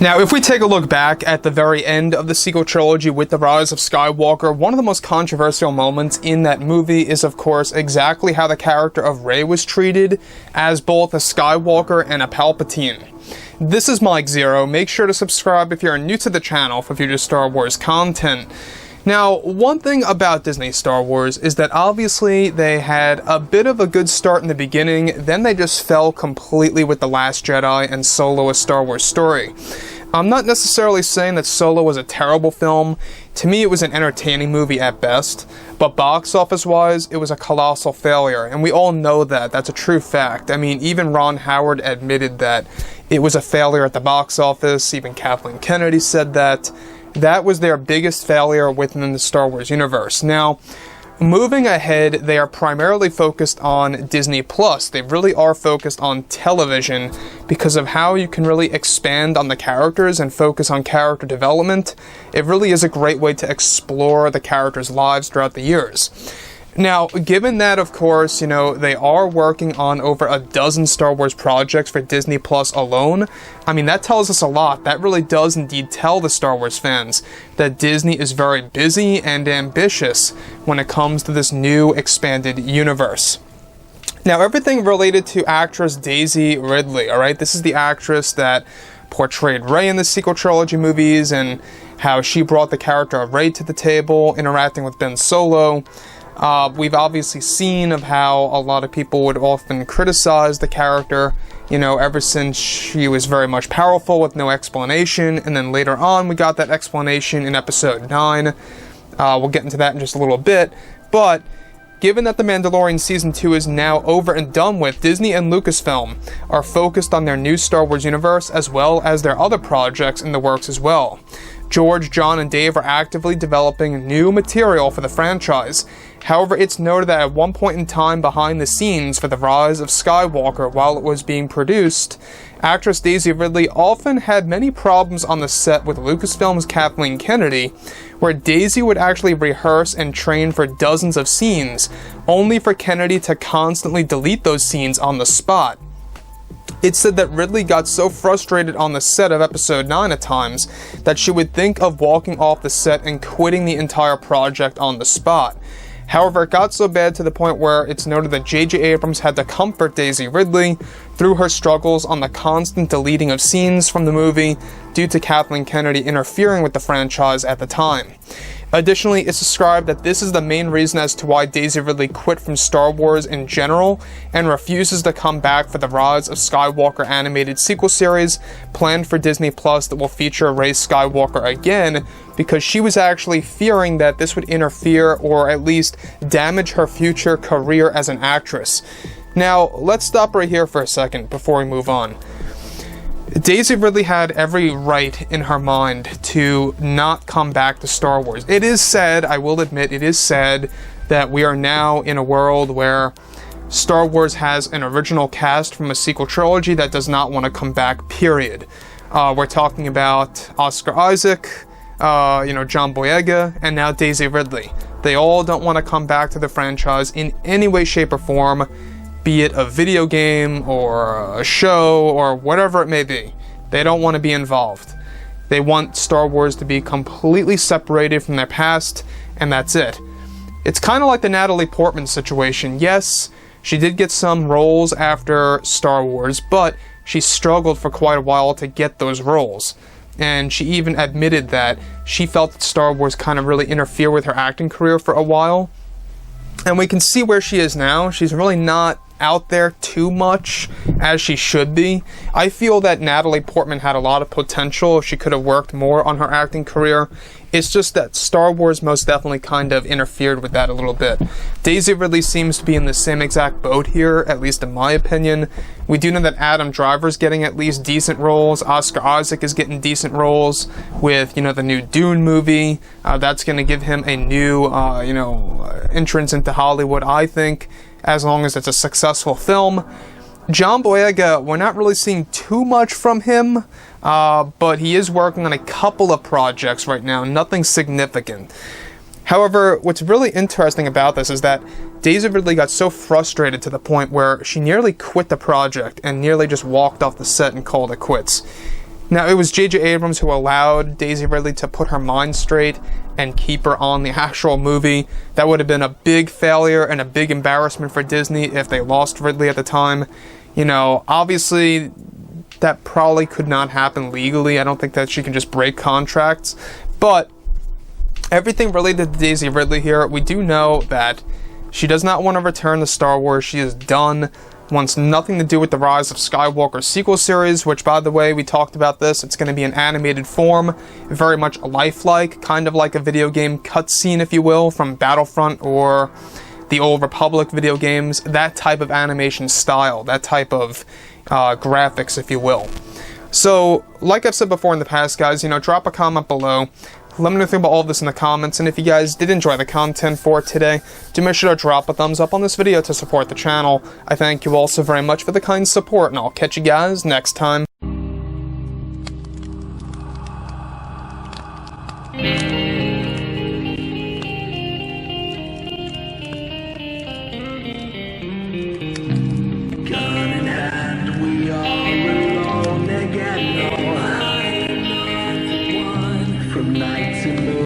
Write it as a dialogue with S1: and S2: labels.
S1: Now, if we take a look back at the very end of the sequel trilogy with The Rise of Skywalker, one of the most controversial moments in that movie is, of course, exactly how the character of Rey was treated as both a Skywalker and a Palpatine. This is Mike Zero. Make sure to subscribe if you're new to the channel for future Star Wars content. Now, one thing about Disney Star Wars is that obviously they had a bit of a good start in the beginning, then they just fell completely with The Last Jedi and Solo: A Star Wars Story. I'm not necessarily saying that Solo was a terrible film. To me, it was an entertaining movie at best, but box office-wise, it was a colossal failure, and we all know that. That's a true fact. I mean, even Ron Howard admitted that it was a failure at the box office. Even Kathleen Kennedy said that. That was their biggest failure within the Star Wars universe. Now, moving ahead, they are primarily focused on Disney+. They really are focused on television because of how you can really expand on the characters and focus on character development. It really is a great way to explore the characters' lives throughout the years. Now, given that, of course, they are working on over a dozen Star Wars projects for Disney Plus alone, I mean, that tells us a lot. That really does indeed tell the Star Wars fans that Disney is very busy and ambitious when it comes to this new expanded universe. Now, everything related to actress Daisy Ridley, alright? This is the actress that portrayed Rey in the sequel trilogy movies and how she brought the character of Rey to the table, interacting with Ben Solo. We've obviously seen of how a lot of people would often criticize the character, ever since she was very much powerful with no explanation, and then later on we got that explanation in episode 9. We'll get into that in just a little bit, but given that The Mandalorian Season 2 is now over and done with, Disney and Lucasfilm are focused on their new Star Wars universe as well as their other projects in the works as well. George, John, and Dave are actively developing new material for the franchise. However, it's noted that at one point in time behind the scenes for The Rise of Skywalker, while it was being produced, actress Daisy Ridley often had many problems on the set with Lucasfilm's Kathleen Kennedy, where Daisy would actually rehearse and train for dozens of scenes, only for Kennedy to constantly delete those scenes on the spot. It's said that Ridley got so frustrated on the set of episode 9 at times that she would think of walking off the set and quitting the entire project on the spot. However, it got so bad to the point where it's noted that J.J. Abrams had to comfort Daisy Ridley through her struggles on the constant deleting of scenes from the movie due to Kathleen Kennedy interfering with the franchise at the time. Additionally, it's described that this is the main reason as to why Daisy Ridley quit from Star Wars in general and refuses to come back for the Rise of Skywalker animated sequel series planned for Disney Plus that will feature Rey Skywalker again, because she was actually fearing that this would interfere or at least damage her future career as an actress. Now, let's stop right here for a second before we move on. Daisy Ridley had every right in her mind to not come back to Star Wars. It is sad, I will admit, it is sad that we are now in a world where Star Wars has an original cast from a sequel trilogy that does not want to come back, period. We're talking about Oscar Isaac, John Boyega, and now Daisy Ridley. They all don't want to come back to the franchise in any way, shape, or form, be it a video game or a show or whatever it may be. They don't want to be involved. They want Star Wars to be completely separated from their past, and that's it. It's kind of like the Natalie Portman situation. Yes, she did get some roles after Star Wars, but she struggled for quite a while to get those roles. And she even admitted that she felt that Star Wars kind of really interfered with her acting career for a while. And we can see where she is now. She's really not out there too much as she should be. I feel that Natalie Portman had a lot of potential if she could have worked more on her acting career. It's just that Star Wars most definitely kind of interfered with that a little bit. Daisy Ridley seems to be in the same exact boat here, at least in my opinion. We do know that Adam Driver's getting at least decent roles. Oscar Isaac is getting decent roles with, the new Dune movie. That's going to give him a new, entrance into Hollywood, I think, as long as it's a successful film. John Boyega, we're not really seeing too much from him, but he is working on a couple of projects right now, nothing significant. However, what's really interesting about this is that Daisy Ridley got so frustrated to the point where she nearly quit the project and nearly just walked off the set and called it quits. Now, it was J.J. Abrams who allowed Daisy Ridley to put her mind straight and keep her on the actual movie. That would have been a big failure and a big embarrassment for Disney if they lost Ridley at the time. You know, obviously, that probably could not happen legally. I don't think that she can just break contracts. But everything related to Daisy Ridley here, we do know that she does not want to return to Star Wars. She is done. Wants nothing to do with the Rise of Skywalker sequel series, which, by the way, we talked about this. It's going to be an animated form, very much lifelike, kind of like a video game cutscene, if you will, from Battlefront or the Old Republic video games. That type of animation style, that type of graphics, if you will. So, like I've said before in the past, guys, you know, drop a comment below. Let me know what you think about all of this in the comments, and if you guys did enjoy the content for today, do make sure to drop a thumbs up on this video to support the channel. I thank you all so very much for the kind support, and I'll catch you guys next time.
S2: Gun in hand, we are alone again. No, I'm not the one from night to moon.